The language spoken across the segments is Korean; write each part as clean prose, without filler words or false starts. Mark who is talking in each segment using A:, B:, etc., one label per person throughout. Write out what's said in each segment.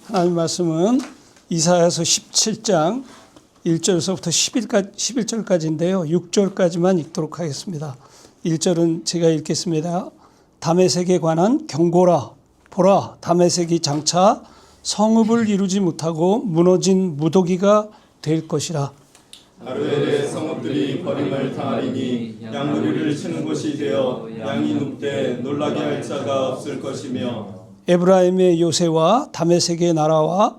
A: 하나님 말씀은 이사야서 17장 1절에서부터 11절까지인데요. 6절까지만 읽도록 하겠습니다. 1절은 제가 읽겠습니다. 다메섹에 관한 경고라. 보라, 다메섹이 장차 성읍을 이루지 못하고 무너진 무더기가 될 것이라.
B: 아르엘의 성읍들이 버림을 당하리니 양무리를 치는 곳이 되어 양이 눕되 놀라게 할 자가 없을 것이며,
A: 에브라임의 요새와 다메섹의 나라와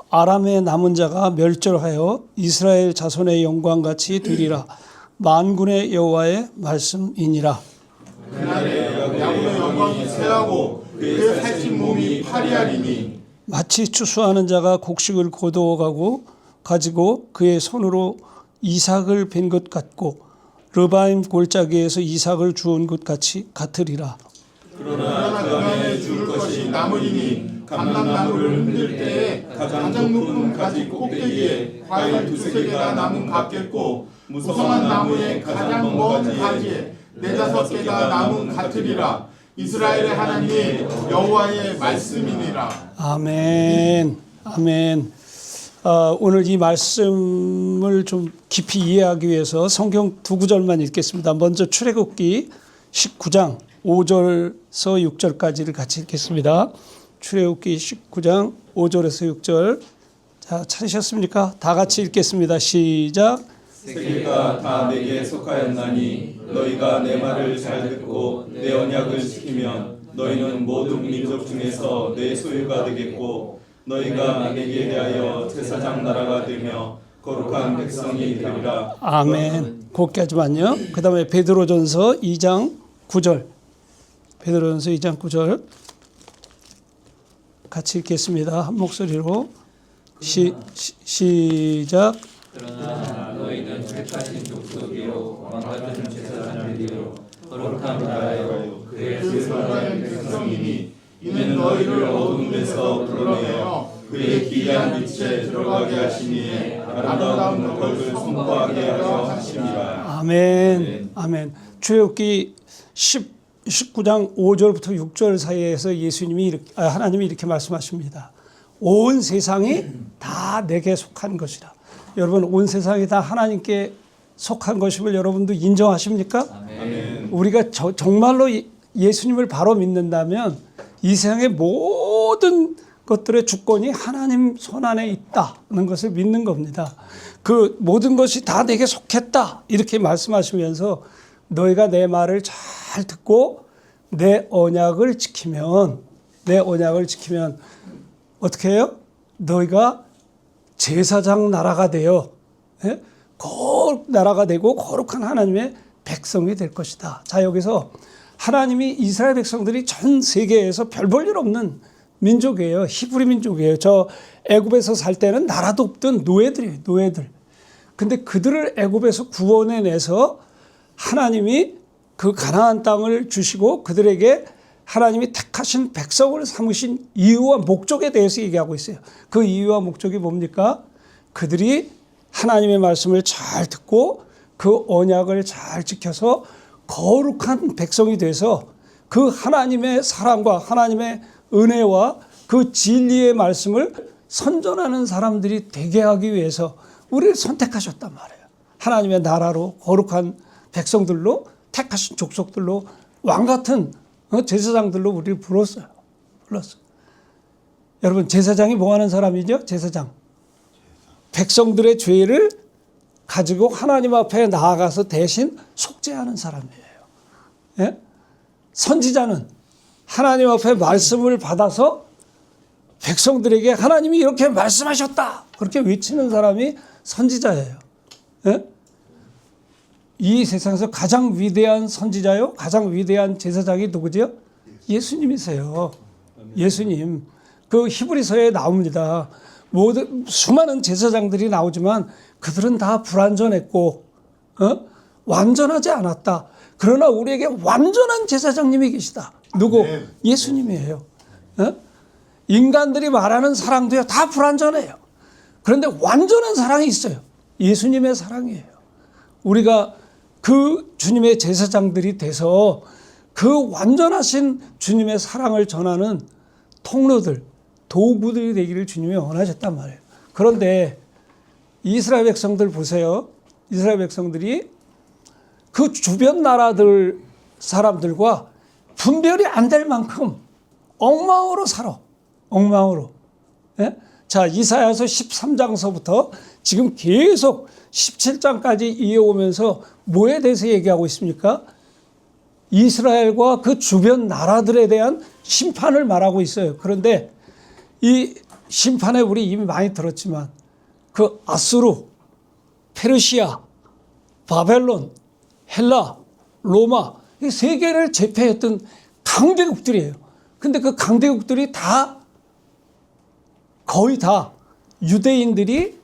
A: 아람의 남은 자가 멸절하여 이스라엘 자손의 영광같이 되리라. 만군의 여호와의 말씀이니라.
B: 그날에 야곱의 영광이 쇠하고 그의 살찐 몸이 파리하리니,
A: 마치 추수하는 자가 곡식을 거두어 가지고 그의 손으로 이삭을 벤 것 같고 르바임 골짜기에서 이삭을 주운 것 같으리라.
B: 그러나 그 안에 줄 것이 나무이니 감람나무를 흔들 때에 가장 높은 가지 꼭대기에 과일 두세 개가 남은 같겠고, 무성한 나무의 가장 먼 가지에 네다섯 개가 남은 같으리라. 이스라엘의 하나님이 여호와의 말씀이니라.
A: 아멘. 아멘. 오늘 이 말씀을 좀 깊이 이해하기 위해서 성경 두 구절만 읽겠습니다. 먼저 출애굽기 19장 5절에서 6절까지를 같이 읽겠습니다. 출애굽기 19장 5절에서 6절. 자, 찾으셨습니까? 다 같이 읽겠습니다. 시작.
B: 세계가 다 내게 속하였나니 너희가 내 말을 잘 듣고 내 언약을 지키면 너희는 모든 민족 중에서 내 소유가 되겠고, 너희가 내게 대하여 제사장 나라가 되며 거룩한 백성이 되리라.
A: 아멘. 거기까지만요. 그 다음에 베드로전서 2장 9절. 베드로전서 2장 9절 같이 읽겠습니다. 한 목소리로 시작.
C: 그러나 너희는 택하신 족속이요 왕같은 제사장들이요 거룩한 나라요 그의 소유한 백성이니,
B: 이는 너희를 어두운 데서 불러내어 그의 기이한 빛에 들어가게 하시니 아름다운 덕을 선포하게 하려 하심이라.
A: 아멘. 아멘. 출애굽기 19장 5절부터 6절 사이에서 하나님이 이렇게 말씀하십니다. 온 세상이 다 내게 속한 것이라. 여러분, 온 세상이 다 하나님께 속한 것임을 여러분도 인정하십니까?
C: 아멘.
A: 우리가 정말로 예수님을 바로 믿는다면 이 세상의 모든 것들의 주권이 하나님 손안에 있다는 것을 믿는 겁니다. 그 모든 것이 다 내게 속했다 이렇게 말씀하시면서 너희가 내 말을 잘 듣고 내 언약을 지키면 어떻게 해요? 너희가 제사장 나라가 되어 나라가 되고 거룩한 하나님의 백성이 될 것이다. 자, 여기서 하나님이 이스라엘 백성들이 전 세계에서 별 볼 일 없는 민족이에요. 히브리 민족이에요. 저 애굽에서 살 때는 나라도 없던 노예들이에요. 노예들. 근데 그들을 애굽에서 구원해내서 하나님이 그 가나안 땅을 주시고 그들에게 하나님이 택하신 백성을 삼으신 이유와 목적에 대해서 얘기하고 있어요. 그 이유와 목적이 뭡니까? 그들이 하나님의 말씀을 잘 듣고 그 언약을 잘 지켜서 거룩한 백성이 돼서 그 하나님의 사랑과 하나님의 은혜와 그 진리의 말씀을 선전하는 사람들이 되게 하기 위해서 우리를 선택하셨단 말이에요. 하나님의 나라로 거룩한 백성들로 택하신 족속들로 왕같은 제사장들로 우리를 불렀어요. 여러분, 제사장이 뭐 하는 사람이죠? 제사장. 백성들의 죄를 가지고 하나님 앞에 나아가서 대신 속죄하는 사람이에요. 예? 선지자는 하나님 앞에 말씀을 받아서 백성들에게 하나님이 이렇게 말씀하셨다 그렇게 외치는 사람이 선지자예요. 예? 이 세상에서 가장 위대한 선지자요, 가장 위대한 제사장이 누구죠? 예수님이세요. 예수님. 그 히브리서에 나옵니다. 수많은 제사장들이 나오지만 그들은 다 불완전했고 완전하지 않았다. 그러나 우리에게 완전한 제사장님이 계시다. 누구? 예수님이에요. 인간들이 말하는 사랑도요 다 불완전해요. 그런데 완전한 사랑이 있어요. 예수님의 사랑이에요. 우리가 그 주님의 제사장들이 돼서 그 완전하신 주님의 사랑을 전하는 통로들, 도구들이 되기를 주님이 원하셨단 말이에요. 그런데 이스라엘 백성들 보세요. 이스라엘 백성들이 그 주변 나라들 사람들과 분별이 안 될 만큼 엉망으로 살아. 엉망으로. 예? 자, 이사야서 13장서부터 지금 계속 17장까지 이어오면서 뭐에 대해서 얘기하고 있습니까? 이스라엘과 그 주변 나라들에 대한 심판을 말하고 있어요. 그런데 이 심판에 우리 이미 많이 들었지만 그 아수르, 페르시아, 바벨론, 헬라, 로마 이 세계를 제패했던 강대국들이에요. 근데 그 강대국들이 다 거의 다 유대인들이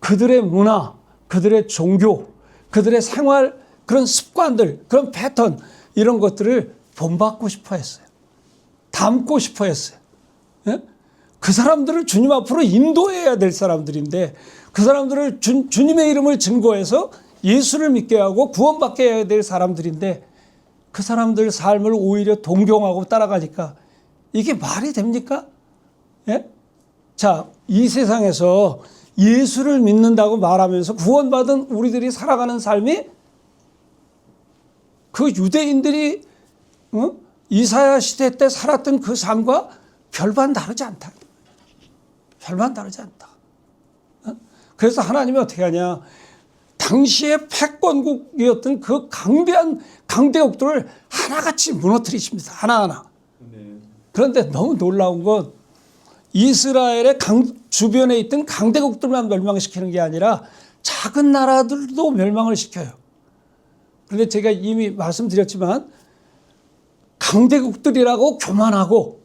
A: 그들의 문화, 그들의 종교, 그들의 생활 그런 습관들, 그런 패턴 이런 것들을 본받고 싶어 했어요. 담고 싶어 했어요. 예? 그 사람들을 주님 앞으로 인도해야 될 사람들인데 그 사람들을 주님의 이름을 증거해서 예수를 믿게 하고 구원받게 해야 될 사람들인데 그 사람들 삶을 오히려 동경하고 따라가니까 이게 말이 됩니까? 예? 자, 이 세상에서 예수를 믿는다고 말하면서 구원받은 우리들이 살아가는 삶이 그 유대인들이 이사야 시대 때 살았던 그 삶과 별반 다르지 않다. 별반 다르지 않다. 그래서 하나님이 어떻게 하냐. 당시의 패권국이었던 그 강대한 강대국들을 하나같이 무너뜨리십니다. 하나하나. 그런데 너무 놀라운 건 이스라엘의 주변에 있던 강대국들만 멸망시키는 게 아니라 작은 나라들도 멸망을 시켜요. 그런데 제가 이미 말씀드렸지만 강대국들이라고 교만하고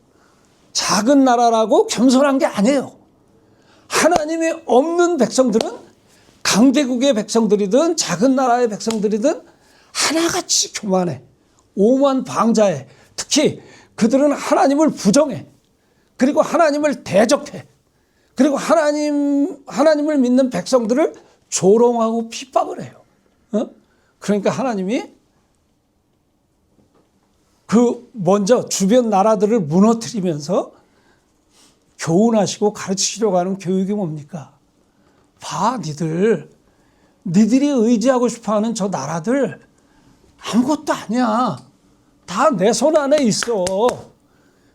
A: 작은 나라라고 겸손한 게 아니에요. 하나님이 없는 백성들은 강대국의 백성들이든 작은 나라의 백성들이든 하나같이 교만해. 오만방자해. 특히 그들은 하나님을 부정해. 그리고 하나님을 대적해. 그리고 하나님을 믿는 백성들을 조롱하고 핍박을 해요. 그러니까 하나님이 그 먼저 주변 나라들을 무너뜨리면서 교훈하시고 가르치시려고 하는 교육이 뭡니까? 봐, 니들이 의지하고 싶어하는 저 나라들 아무것도 아니야. 다 내 손 안에 있어.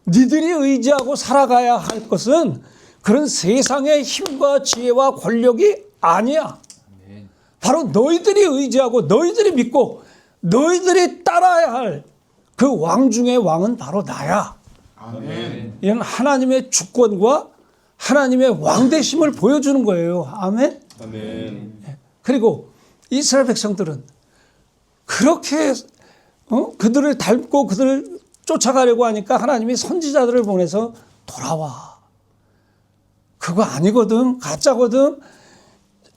A: 니들이 의지하고 살아가야 할 것은 그런 세상의 힘과 지혜와 권력이 아니야. 바로 너희들이 의지하고 너희들이 믿고 너희들이 따라야 할 그 왕 중의 왕은 바로 나야.
B: 아멘.
A: 이런 하나님의 주권과 하나님의 왕되심을 보여주는 거예요. 아멘.
C: 아멘.
A: 그리고 이스라엘 백성들은 그렇게 그들을 닮고 그들을 쫓아가려고 하니까 하나님이 선지자들을 보내서 돌아와. 그거 아니거든. 가짜거든.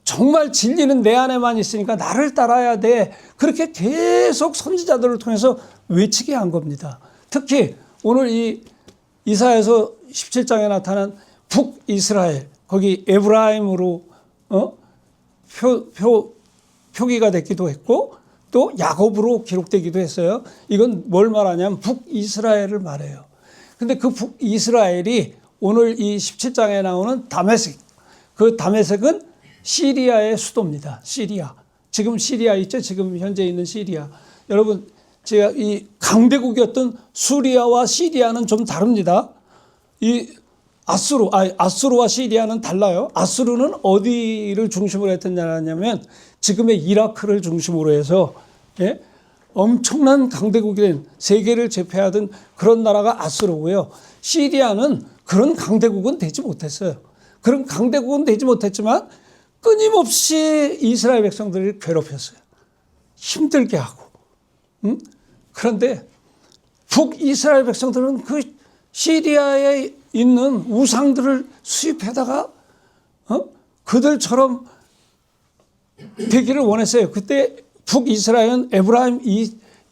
A: 정말 진리는 내 안에만 있으니까 나를 따라야 돼. 그렇게 계속 선지자들을 통해서 외치게 한 겁니다. 특히 오늘 이 이사야서 17장에 나타난 북이스라엘, 거기 에브라임으로 표기가 됐기도 했고 또 야곱으로 기록되기도 했어요. 이건 뭘 말하냐면 북이스라엘을 말해요. 근데 그 북이스라엘이 오늘 이 17장에 나오는 다메섹, 그 다메섹은 시리아의 수도입니다. 시리아. 지금 시리아 있죠? 지금 현재 있는 시리아. 여러분, 제가 이 강대국이었던 수리아와 시리아는 좀 다릅니다. 이 아수르와 시리아는 달라요. 아수르는 어디를 중심으로 했던 나라냐면 지금의 이라크를 중심으로 해서 엄청난 강대국이 된 세계를 제패하던 그런 나라가 아수르고요. 시리아는 그런 강대국은 되지 못했어요. 그런 강대국은 되지 못했지만 끊임없이 이스라엘 백성들을 괴롭혔어요. 힘들게 하고. 그런데 북이스라엘 백성들은 그 시리아에 있는 우상들을 수입해다가 그들처럼 되기를 원했어요. 그때 북이스라엘은 에브라임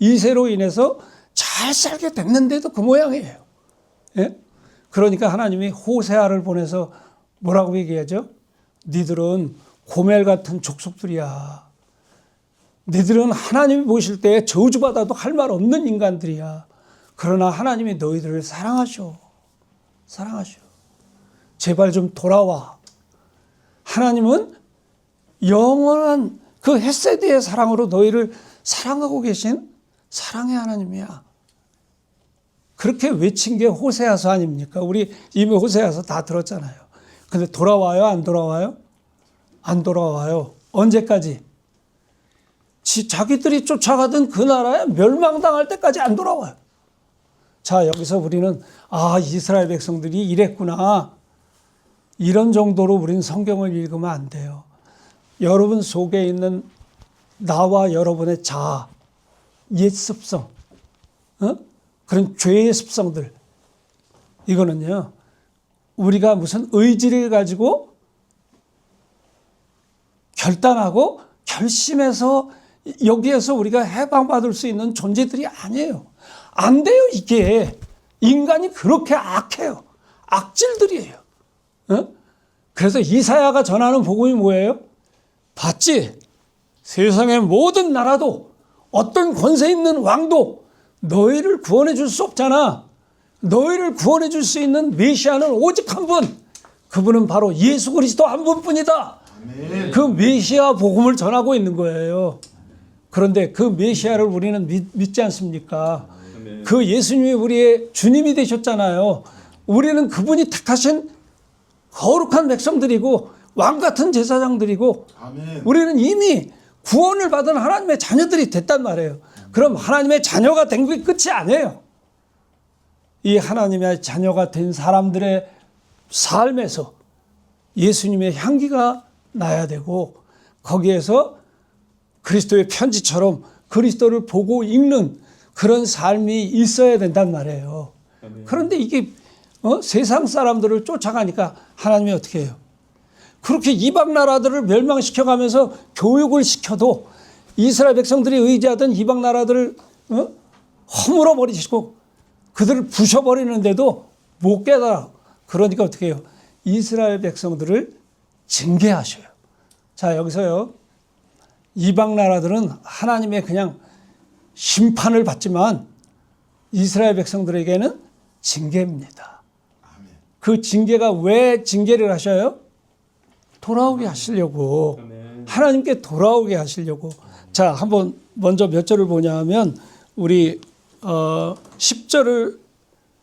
A: 2세로 인해서 잘 살게 됐는데도 그 모양이에요. 예? 그러니까 하나님이 호세아를 보내서 뭐라고 얘기하죠? 니들은 고멜 같은 족속들이야. 니들은 하나님이 보실 때 저주받아도 할 말 없는 인간들이야. 그러나 하나님이 너희들을 사랑하셔. 사랑하셔. 제발 좀 돌아와. 하나님은 영원한 그 헤세드의 사랑으로 너희를 사랑하고 계신 사랑의 하나님이야. 그렇게 외친 게 호세아서 아닙니까? 우리 이미 호세아서 다 들었잖아요. 근데 돌아와요? 안 돌아와요? 안 돌아와요. 언제까지? 자기들이 쫓아가던 그 나라에 멸망당할 때까지 안 돌아와요. 자, 여기서 우리는 이스라엘 백성들이 이랬구나. 이런 정도로 우리는 성경을 읽으면 안 돼요. 여러분 속에 있는 나와 여러분의 자아, 옛 습성, 그런 죄의 습성들, 이거는요, 우리가 무슨 의지를 가지고 결단하고 결심해서 여기에서 우리가 해방받을 수 있는 존재들이 아니에요. 안 돼요, 이게. 인간이 그렇게 악해요. 악질들이에요. 그래서 이사야가 전하는 복음이 뭐예요? 봤지? 세상의 모든 나라도 어떤 권세 있는 왕도 너희를 구원해 줄 수 없잖아. 너희를 구원해 줄 수 있는 메시아는 오직 한 분. 그분은 바로 예수 그리스도 한 분뿐이다. 그 메시아 복음을 전하고 있는 거예요. 그런데 그 메시아를 우리는 믿지 않습니까? 그 예수님이 우리의 주님이 되셨잖아요. 우리는 그분이 택하신 거룩한 백성들이고 왕 같은 제사장들이고 우리는 이미 구원을 받은 하나님의 자녀들이 됐단 말이에요. 그럼 하나님의 자녀가 된 게 끝이 아니에요. 이 하나님의 자녀가 된 사람들의 삶에서 예수님의 향기가 나야 되고 거기에서 그리스도의 편지처럼 그리스도를 보고 읽는 그런 삶이 있어야 된단 말이에요. 그런데 이게 세상 사람들을 쫓아가니까 하나님이 어떻게 해요? 그렇게 이방 나라들을 멸망시켜가면서 교육을 시켜도 이스라엘 백성들이 의지하던 이방 나라들을 허물어 버리시고 그들을 부셔버리는데도 못 깨달아. 그러니까 어떻게 해요? 이스라엘 백성들을 징계하셔요. 자, 여기서요. 이방 나라들은 하나님의 그냥 심판을 받지만 이스라엘 백성들에게는 징계입니다. 그 징계가 왜 징계를 하셔요? 돌아오게 하시려고. 하나님께 돌아오게 하시려고. 자, 한번 먼저 몇 절을 보냐 하면 우리 10절을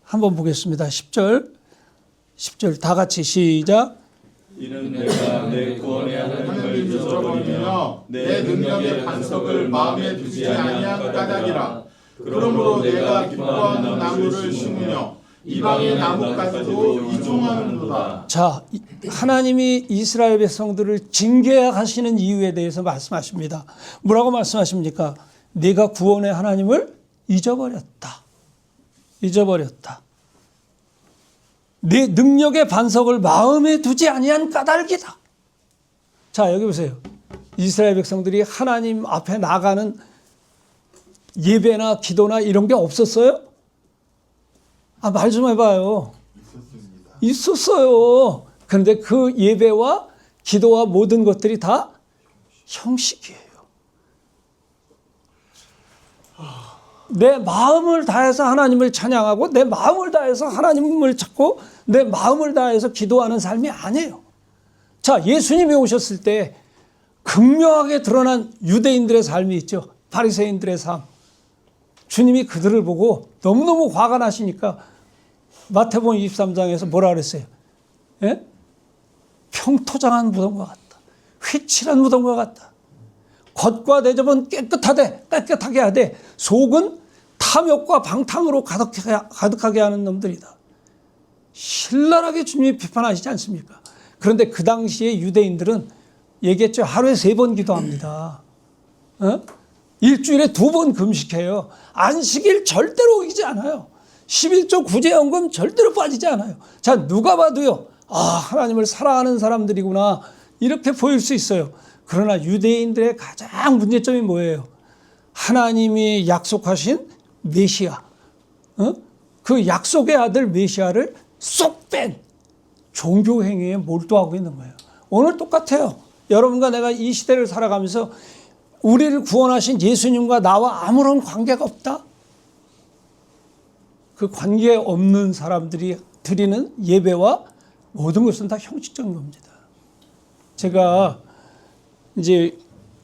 A: 한번 보겠습니다. 10절 다 같이 시작.
C: 이는 내가 내 구원의 하나님을
B: 잊어버리며 내 능력의 반석을 마음에 두지 아니한 까닭이라. 그러므로 내가 기뻐하는 나무를 심으며 이방의 나무까지도 이종하는도다.
A: 자, 하나님이 이스라엘 백성들을 징계하시는 이유에 대해서 말씀하십니다. 뭐라고 말씀하십니까? 내가 구원의 하나님을 잊어버렸다. 잊어버렸다. 내 능력의 반석을 마음에 두지 아니한 까닭이다. 자, 여기 보세요. 이스라엘 백성들이 하나님 앞에 나가는 예배나 기도나 이런 게 없었어요? 말 좀 해봐요. 있었어요. 그런데 그 예배와 기도와 모든 것들이 다 형식이에요. 내 마음을 다해서 하나님을 찬양하고 내 마음을 다해서 하나님을 찾고 내 마음을 다해서 기도하는 삶이 아니에요. 자, 예수님이 오셨을 때 극명하게 드러난 유대인들의 삶이 있죠. 바리새인들의 삶. 주님이 그들을 보고 너무너무 화가 나시니까 마태복음 23장에서 뭐라 그랬어요? 예? 평토장한 무덤과 같다. 휘칠한 무덤과 같다. 겉과 대접은 깨끗하게 하되 속은 탐욕과 방탕으로 가득하게 하는 놈들이다. 신랄하게 주님이 비판하시지 않습니까? 그런데 그 당시에 유대인들은 얘기했죠. 하루에 3번 기도합니다. 일주일에 2번 금식해요. 안식일 절대로 어기지 않아요. 11조 구제연금 절대로 빠지지 않아요. 자, 누가 봐도요. 하나님을 사랑하는 사람들이구나. 이렇게 보일 수 있어요. 그러나 유대인들의 가장 문제점이 뭐예요? 하나님이 약속하신 메시아, 그 약속의 아들 메시아를 쏙 뺀 종교 행위에 몰두하고 있는 거예요. 오늘 똑같아요. 여러분과 내가 이 시대를 살아가면서 우리를 구원하신 예수님과 나와 아무런 관계가 없다? 그 관계 없는 사람들이 드리는 예배와 모든 것은 다 형식적인 겁니다. 제가 이제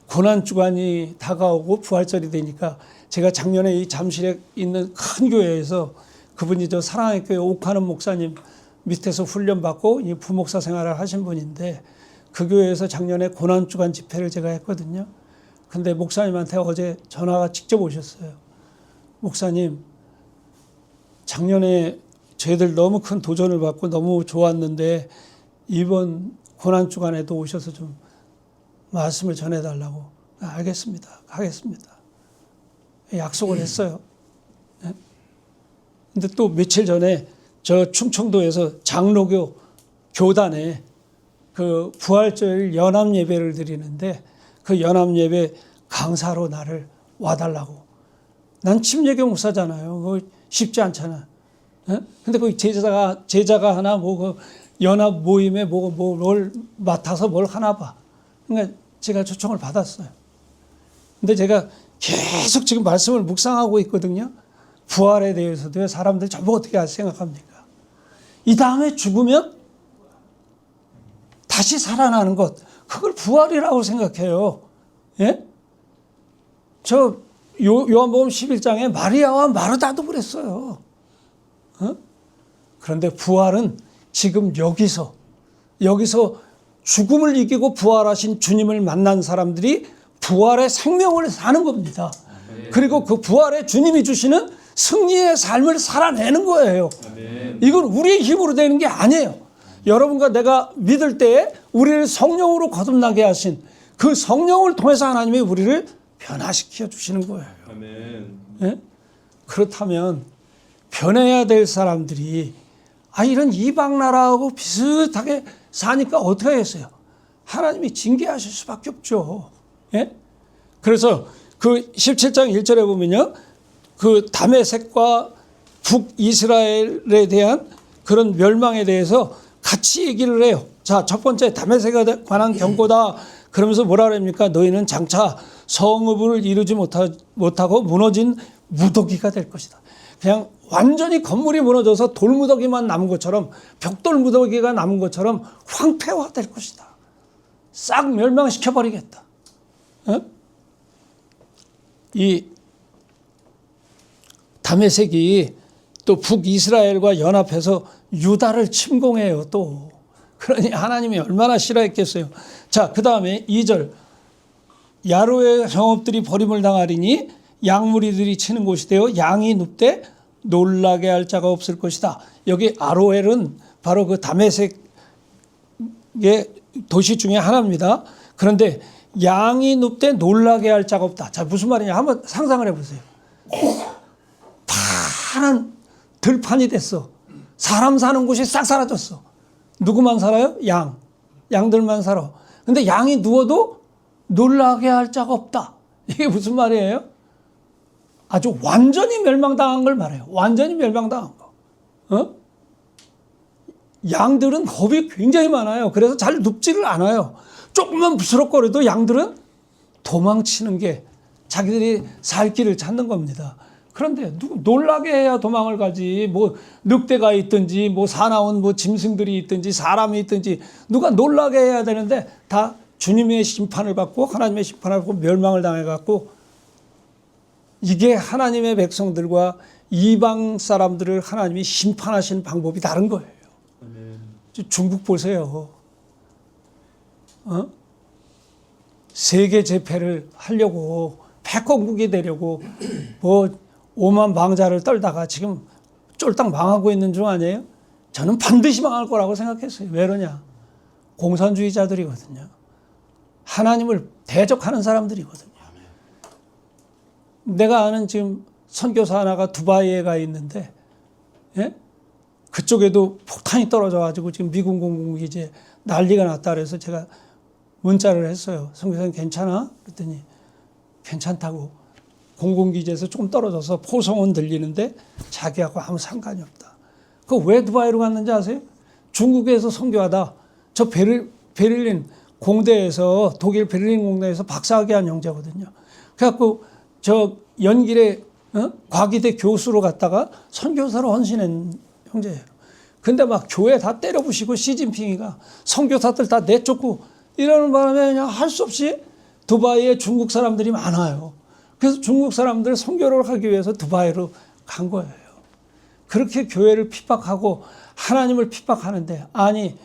A: 고난주간이 다가오고 부활절이 되니까 제가 작년에 이 잠실에 있는 큰 교회에서 그분이 저 사랑의 교회 옥하는 목사님 밑에서 훈련받고 이 부목사 생활을 하신 분인데 그 교회에서 작년에 고난주간 집회를 제가 했거든요. 근데 목사님한테 어제 전화가 직접 오셨어요. 목사님, 작년에 저희들 너무 큰 도전을 받고 너무 좋았는데 이번 고난주간에도 오셔서 좀 말씀을 전해달라고. 알겠습니다. 가겠습니다. 약속을 했어요. 네? 근데 또 며칠 전에 저 충청도에서 장로교 교단에 그 부활절 연합 예배를 드리는데 그 연합 예배 강사로 나를 와달라고. 난 침례교 목사잖아요. 그거 쉽지 않잖아. 예? 근데 그 제자가 하나 뭐 그 연합 모임에 뭘 맡아서 뭘 하나 봐. 그러니까 제가 초청을 받았어요. 근데 제가 계속 지금 말씀을 묵상하고 있거든요. 부활에 대해서도요. 사람들 전부 어떻게 생각합니까? 이 다음에 죽으면 다시 살아나는 것, 그걸 부활이라고 생각해요. 예? 저 요한복음 11장에 마리아와 마르다도 그랬어요. 어? 그런데 부활은 지금 여기서 죽음을 이기고 부활하신 주님을 만난 사람들이 부활의 생명을 사는 겁니다. 그리고 그 부활의 주님이 주시는 승리의 삶을 살아내는 거예요. 이건 우리의 힘으로 되는 게 아니에요. 여러분과 내가 믿을 때에 우리를 성령으로 거듭나게 하신 그 성령을 통해서 하나님이 우리를 변화시켜 주시는 거예요. 예? 그렇다면 변해야 될 사람들이 이런 이방 나라하고 비슷하게 사니까 어떻게 하겠어요? 하나님이 징계하실 수밖에 없죠. 예? 그래서 그 17장 1절에 보면요. 그 다메섹과 북이스라엘에 대한 그런 멸망에 대해서 같이 얘기를 해요. 자, 첫 번째 다메섹에 관한 경고다. 그러면서 뭐라 그럽니까? 너희는 장차 성읍을 이루지 못하고 무너진 무더기가 될 것이다. 그냥 완전히 건물이 무너져서 돌무더기만 남은 것처럼, 벽돌 무더기가 남은 것처럼 황폐화될 것이다. 싹 멸망시켜버리겠다. 어? 이 다메섹이 또 북이스라엘과 연합해서 유다를 침공해요. 또 그러니 하나님이 얼마나 싫어했겠어요. 자, 그 다음에 2절 야로의 성읍들이 버림을 당하리니 양무리들이 치는 곳이 되어 양이 눕되 놀라게 할 자가 없을 것이다. 여기 아로엘은 바로 그 다메섹의 도시 중에 하나입니다. 그런데 양이 눕되 놀라게 할 자가 없다. 자, 무슨 말이냐 한번 상상을 해보세요. 파란 들판이 됐어. 사람 사는 곳이 싹 사라졌어. 누구만 살아요? 양들만 살아. 근데 양이 누워도 놀라게 할 자가 없다. 이게 무슨 말이에요? 아주 완전히 멸망당한 걸 말해요. 완전히 멸망당한 거. 어? 양들은 겁이 굉장히 많아요. 그래서 잘 눕지를 않아요. 조금만 부스럭거려도 양들은 도망치는 게 자기들이 살 길을 찾는 겁니다. 그런데 놀라게 해야 도망을 가지. 뭐 늑대가 있든지 뭐 사나운 뭐 짐승들이 있든지 사람이 있든지 누가 놀라게 해야 되는데 다 주님의 심판을 받고 하나님의 심판을 받고 멸망을 당해갖고, 이게 하나님의 백성들과 이방 사람들을 하나님이 심판하시는 방법이 다른 거예요. 중국 보세요. 세계 재패를 하려고 패권국이 되려고 뭐 오만 망자를 떨다가 지금 쫄딱 망하고 있는 중 아니에요? 저는 반드시 망할 거라고 생각했어요. 왜 그러냐? 공산주의자들이거든요. 하나님을 대적하는 사람들이거든요. 내가 아는 지금 선교사 하나가 두바이에 가 있는데, 예? 그쪽에도 폭탄이 떨어져가지고 지금 미군 공군기지에 난리가 났다 그래서 제가 문자를 했어요. 선교사님 괜찮아? 그랬더니 괜찮다고. 공군기지에서 조금 떨어져서 포성은 들리는데 자기하고 아무 상관이 없다. 그 왜 두바이로 갔는지 아세요? 중국에서 선교하다 저 베를린 공대에서, 독일 베를린 공대에서 박사학위 한 형제거든요. 그래갖고 저 연길에 과기대 교수로 갔다가 선교사로 헌신한 형제예요. 근데 막 교회 다 때려부시고 시진핑이가 선교사들 다 내쫓고 이러는 바람에 그냥 할 수 없이 두바이에 중국 사람들이 많아요. 그래서 중국 사람들 선교를 하기 위해서 두바이로 간 거예요. 그렇게 교회를 핍박하고 하나님을 핍박하는데, 아니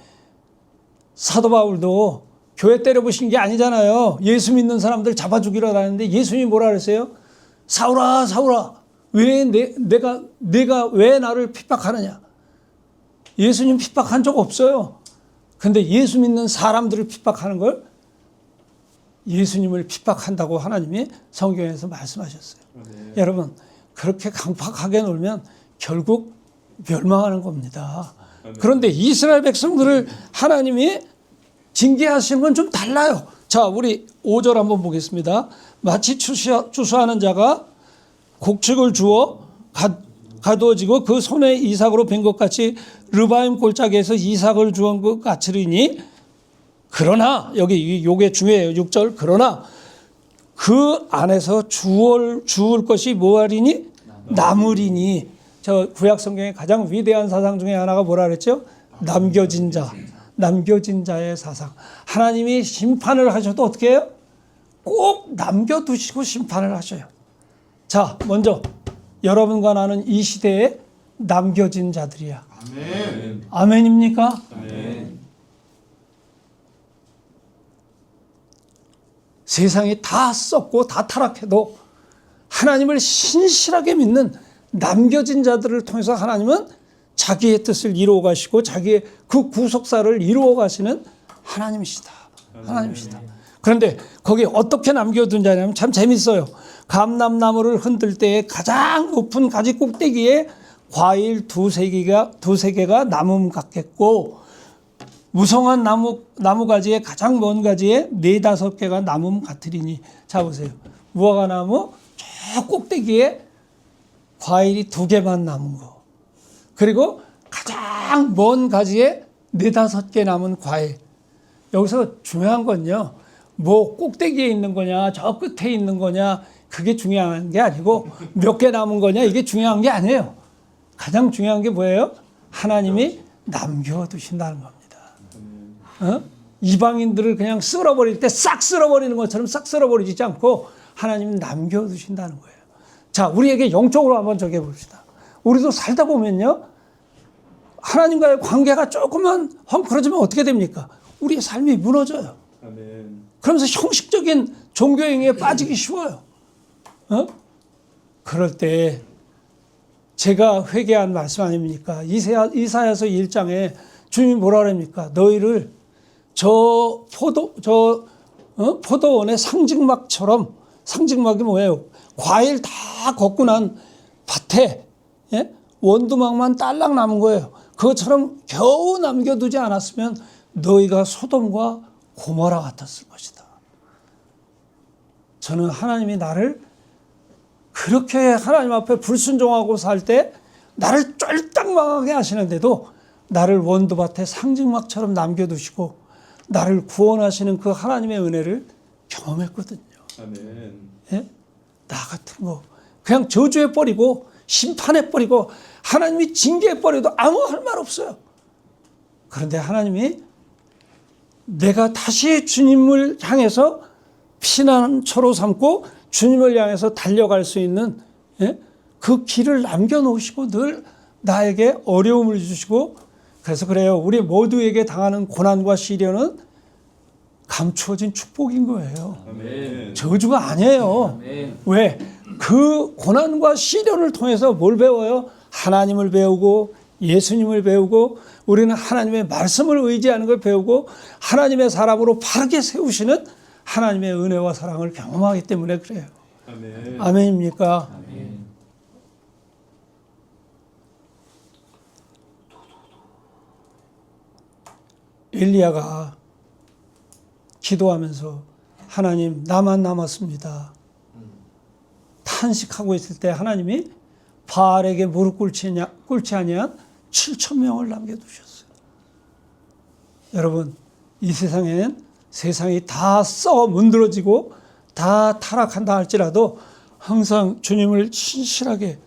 A: 사도 바울도 교회 때려부신 게 아니잖아요. 예수 믿는 사람들 잡아 죽이러 다녔는데 예수님이 뭐라 그랬어요? 사울아 사울아 왜 내가 왜 나를 핍박하느냐. 예수님 핍박한 적 없어요. 근데 예수 믿는 사람들을 핍박하는 걸 예수님을 핍박한다고 하나님이 성경에서 말씀하셨어요.
C: 네.
A: 여러분, 그렇게 강팍하게 놀면 결국 멸망하는 겁니다. 그런데 이스라엘 백성들을 하나님이 징계하시는 건 좀 달라요. 자, 우리 5절 한번 보겠습니다. 마치 추수하는 자가 곡축을 주어 가두어지고 그 손에 이삭으로 벤 것 같이 르바임 골짜기에서 이삭을 주은 것 같으리니, 그러나 여기 요게 중요해요. 6절. 그러나 그 안에서 주울 것이 뭐하리니? 남으리니. 저 구약 성경의 가장 위대한 사상 중에 하나가 뭐라 그랬죠? 남겨진 자. 남겨진 자의 사상. 하나님이 심판을 하셔도 어떻게 해요? 꼭 남겨두시고 심판을 하셔요. 자, 먼저 여러분과 나는 이 시대에 남겨진 자들이야.
B: 아멘.
A: 아멘입니까?
C: 아멘.
A: 세상이 다 썩고 다 타락해도 하나님을 신실하게 믿는 남겨진 자들을 통해서 하나님은 자기의 뜻을 이루어 가시고 자기의 그 구속사를 이루어 가시는 하나님이시다. 하나님이시다. 그런데 거기 어떻게 남겨둔 자냐면 참 재밌어요. 감람나무를 흔들 때에 가장 높은 가지 꼭대기에 과일 두세 개가 남음 같겠고, 무성한 나무가지에 가장 먼 가지에 4-5개가 남음 같으리니. 자, 보세요. 무화과 나무 저 꼭대기에 과일이 2개만 남은 거. 그리고 가장 먼 가지에 4-5개 남은 과일. 여기서 중요한 건요, 뭐 꼭대기에 있는 거냐, 저 끝에 있는 거냐, 그게 중요한 게 아니고 몇 개 남은 거냐, 이게 중요한 게 아니에요. 가장 중요한 게 뭐예요? 하나님이 남겨두신다는 겁니다. 이방인들을 그냥 쓸어버릴 때 싹 쓸어버리는 것처럼 싹 쓸어버리지 않고 하나님은 남겨두신다는 거예요. 자, 우리에게 영적으로 한번 저기 해봅시다. 우리도 살다 보면요, 하나님과의 관계가 조금만 헝클어지면 어떻게 됩니까? 우리의 삶이 무너져요.
C: 아멘.
A: 그러면서 형식적인 종교 행위에 빠지기 쉬워요. 그럴 때 제가 회개한 말씀 아닙니까? 이사야서 1장에 주님이 뭐라 그럽니까? 너희를 저 포도원의 상징막처럼, 상징막이 뭐예요? 과일 다 걷고 난 밭에, 예? 원두막만 딸랑 남은 거예요. 그것처럼 겨우 남겨두지 않았으면 너희가 소돔과 고모라 같았을 것이다. 저는 하나님이 나를 그렇게 하나님 앞에 불순종하고 살 때 나를 쫄딱 망하게 하시는데도 나를 원두밭에 상징막처럼 남겨두시고 나를 구원하시는 그 하나님의 은혜를 경험했거든요.
C: 아멘.
A: 예? 나 같은 거 그냥 저주해버리고 심판해버리고 하나님이 징계해버려도 아무 할 말 없어요. 그런데 하나님이 내가 다시 주님을 향해서 피난처로 삼고 주님을 향해서 달려갈 수 있는, 예? 그 길을 남겨놓으시고 늘 나에게 어려움을 주시고, 그래서 그래요. 우리 모두에게 당하는 고난과 시련은 감추어진 축복인 거예요.
C: 아멘.
A: 저주가 아니에요.
C: 아멘.
A: 왜? 그 고난과 시련을 통해서 뭘 배워요? 하나님을 배우고 예수님을 배우고 우리는 하나님의 말씀을 의지하는 걸 배우고 하나님의 사람으로 바르게 세우시는 하나님의 은혜와 사랑을 경험하기 때문에 그래요.
C: 아멘.
A: 아멘입니까?
C: 아멘.
A: 엘리야가 기도하면서 하나님 나만 남았습니다. 탄식하고 있을 때 하나님이 바알에게 무릎 꿇지 아니한 7,000명을 남겨두셨어요. 여러분, 이 세상에는 세상이 다 썩어 문드러지고 다 타락한다 할지라도 항상 주님을 신실하게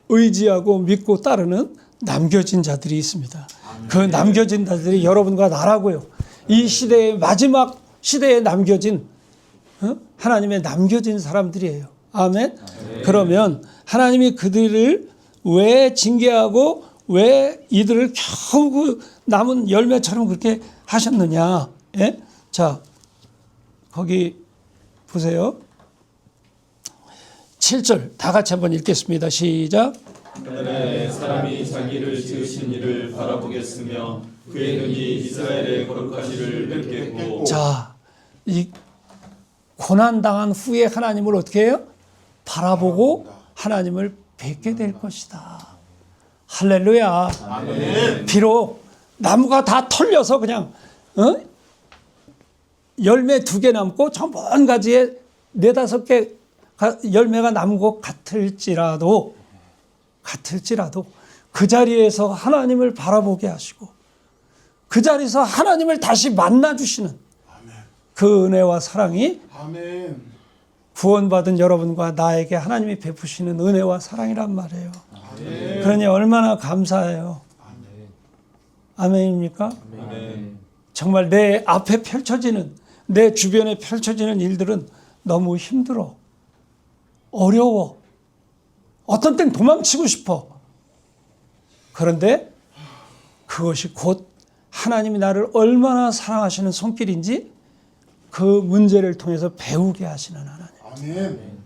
A: 의지하고 믿고 따르는 남겨진 자들이 있습니다. 그 남겨진 자들이 여러분과 나라고요. 이 시대의 마지막 시대에 남겨진 하나님의 남겨진 사람들이에요. 아멘. 그러면 하나님이 그들을 왜 징계하고 왜 이들을 겨우 그 남은 열매처럼 그렇게 하셨느냐? 예? 자, 거기 보세요. 7절 다 같이 한번 읽겠습니다. 시작.
C: 그날에 사람이 자기를 지으신 이를 바라보겠으며 그의 눈이 이스라엘의 거룩하시를 뵙겠고.
A: 자, 이 고난당한 후에 하나님을 어떻게 해요? 바라보고 하나님을 뵙게 될 것이다. 할렐루야.
B: 아멘.
A: 비록 나무가 다 털려서 그냥 열매 2개 남고 저 먼 가지에 4-5개 열매가 남은 것 같을지라도 그 자리에서 하나님을 바라보게 하시고 그 자리에서 하나님을 다시 만나주시는 그 은혜와 사랑이
B: 아멘.
A: 구원받은 여러분과 나에게 하나님이 베푸시는 은혜와 사랑이란 말이에요. 그러니 얼마나 감사해요. 아멘입니까?
C: 아멘.
A: 정말 내 앞에 펼쳐지는, 내 주변에 펼쳐지는 일들은 너무 힘들어, 어려워, 어떤 땐 도망치고 싶어. 그런데 그것이 곧 하나님이 나를 얼마나 사랑하시는 손길인지 그 문제를 통해서 배우게 하시는 하나님.
B: 아멘.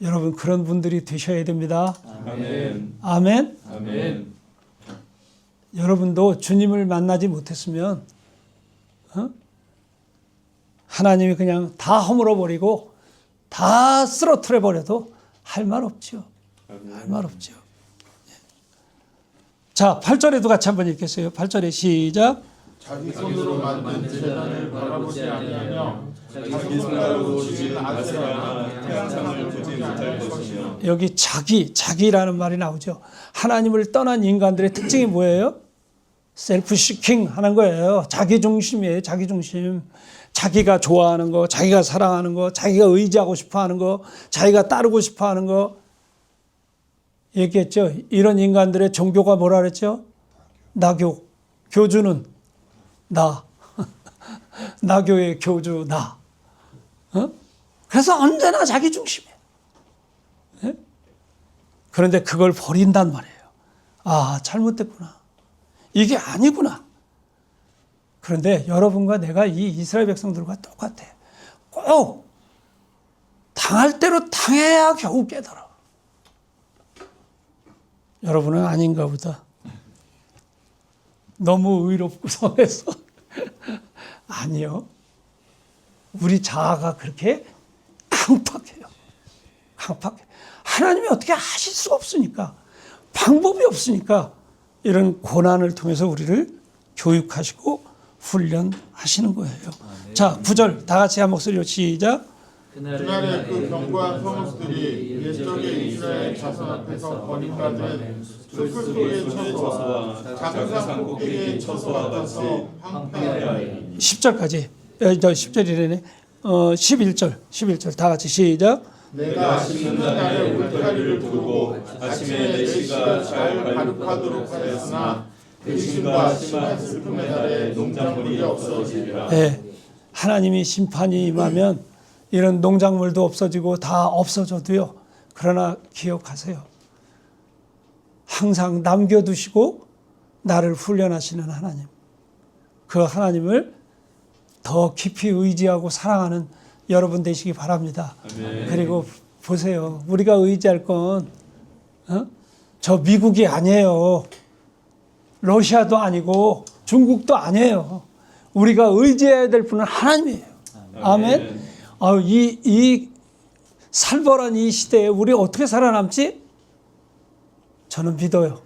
A: 여러분 그런 분들이 되셔야 됩니다.
C: 아멘.
A: 아멘.
C: 아멘.
A: 여러분도 주님을 만나지 못했으면 하나님이 그냥 다 허물어 버리고 다 쓰러뜨려 버려도 할 말 없죠. 할 말 없죠. 자, 8절에도 같이 한번 읽겠어요. 8절에 시작.
B: 자기 손으로 만든 제단을 바라보지 아니하며
C: 자기 손가락으로 지은 아세라나 태양상을 보지 못할 것이며.
A: 여기 자기라는 말이 나오죠. 하나님을 떠난 인간들의 특징이 뭐예요? 셀프 시킹 하는 거예요. 자기 중심이에요. 자기 중심. 자기가 좋아하는 거, 자기가 사랑하는 거, 자기가 의지하고 싶어 하는 거, 자기가 따르고 싶어 하는 거. 얘기했죠. 이런 인간들의 종교가 뭐라 그랬죠? 나교. 교주는 나. 나교의 교주 나. 그래서 언제나 자기 중심이에요. 예? 그런데 그걸 버린단 말이에요. 아, 잘못됐구나. 이게 아니구나. 그런데 여러분과 내가 이 이스라엘 백성들과 똑같아. 꼭 당할 대로 당해야 겨우 깨달아. 여러분은 아닌가 보다. 너무 의롭고 해서 아니요. 우리 자아가 그렇게 강팍해요. 강팍해. 하나님이 어떻게 하실 수가 없으니까, 방법이 없으니까 이런 고난을 통해서 우리를 교육하시고 훈련하시는 거예요. 자, 9절 다 같이 한 목소리로 시작.
B: 그날에 그 견고한 성읍들이 옛적의 이스라엘 자손 앞에서 버림받은 숲을 속에 처소와 작은 산 꼭대기에 처소와 같이 황폐하리니.
A: 10절까지. 10절이래네. 11절 다 같이 시작.
B: 내가 심는 날에 울타리를 두고 아침에 내 씨가 잘 발육하도록 하였으나 근심과 심한 슬픔의 날에 농작물이 없어지리라.
A: 네, 하나님이 심판이 임하면 이런 농작물도 없어지고 다 없어져도요. 그러나 기억하세요. 항상 남겨두시고 나를 훈련하시는 하나님. 그 하나님을 더 깊이 의지하고 사랑하는 여러분 되시기 바랍니다.
C: 아멘.
A: 그리고 보세요. 우리가 의지할 건 저 미국이 아니에요. 러시아도 아니고 중국도 아니에요. 우리가 의지해야 될 분은 하나님이에요. 아멘. 이 살벌한 이 시대에 우리 어떻게 살아남지? 저는 믿어요.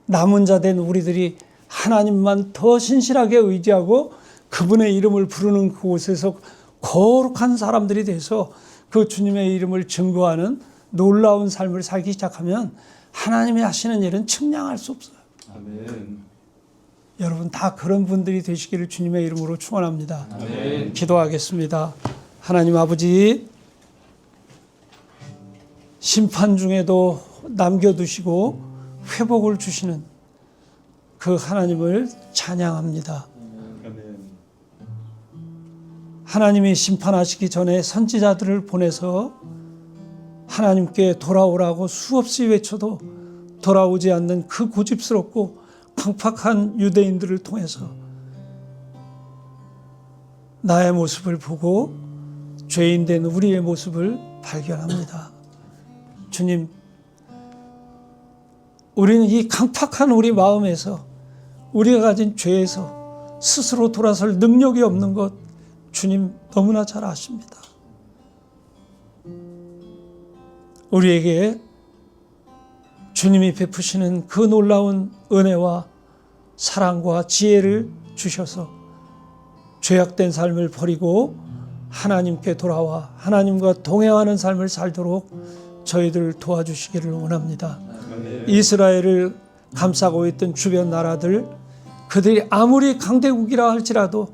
A: 남은 자 된 우리들이 하나님만 더 신실하게 의지하고 그분의 이름을 부르는 그곳에서 거룩한 사람들이 돼서 그 주님의 이름을 증거하는 놀라운 삶을 살기 시작하면 하나님이 하시는 일은 측량할 수 없어요.
C: 아멘.
A: 여러분 다 그런 분들이 되시기를 주님의 이름으로 축원합니다.
C: 아멘.
A: 기도하겠습니다. 하나님 아버지, 심판 중에도 남겨두시고 회복을 주시는 그 하나님을 찬양합니다.
C: 아멘.
A: 하나님이 심판하시기 전에 선지자들을 보내서 하나님께 돌아오라고 수없이 외쳐도 돌아오지 않는 그 고집스럽고 강팍한 유대인들을 통해서 나의 모습을 보고 죄인된 우리의 모습을 발견합니다. 주님, 우리는 이 강팍한 우리 마음에서 우리가 가진 죄에서 스스로 돌아설 능력이 없는 것 주님 너무나 잘 아십니다. 우리에게 주님이 베푸시는 그 놀라운 은혜와 사랑과 지혜를 주셔서 죄악된 삶을 버리고 하나님께 돌아와 하나님과 동행하는 삶을 살도록 저희들을 도와주시기를 원합니다.
C: 아멘.
A: 이스라엘을 감싸고 있던 주변 나라들, 그들이 아무리 강대국이라 할지라도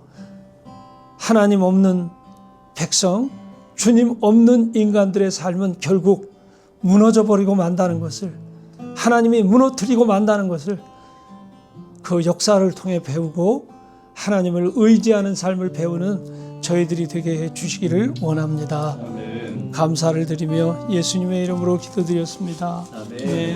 A: 하나님 없는 백성, 주님 없는 인간들의 삶은 결국 무너져 버리고 만다는 것을, 하나님이 무너뜨리고 만다는 것을 그 역사를 통해 배우고 하나님을 의지하는 삶을 배우는 저희들이 되게 해 주시기를 원합니다.
C: 아멘.
A: 감사를 드리며 예수님의 이름으로 기도드렸습니다.
D: 아멘.
A: 네.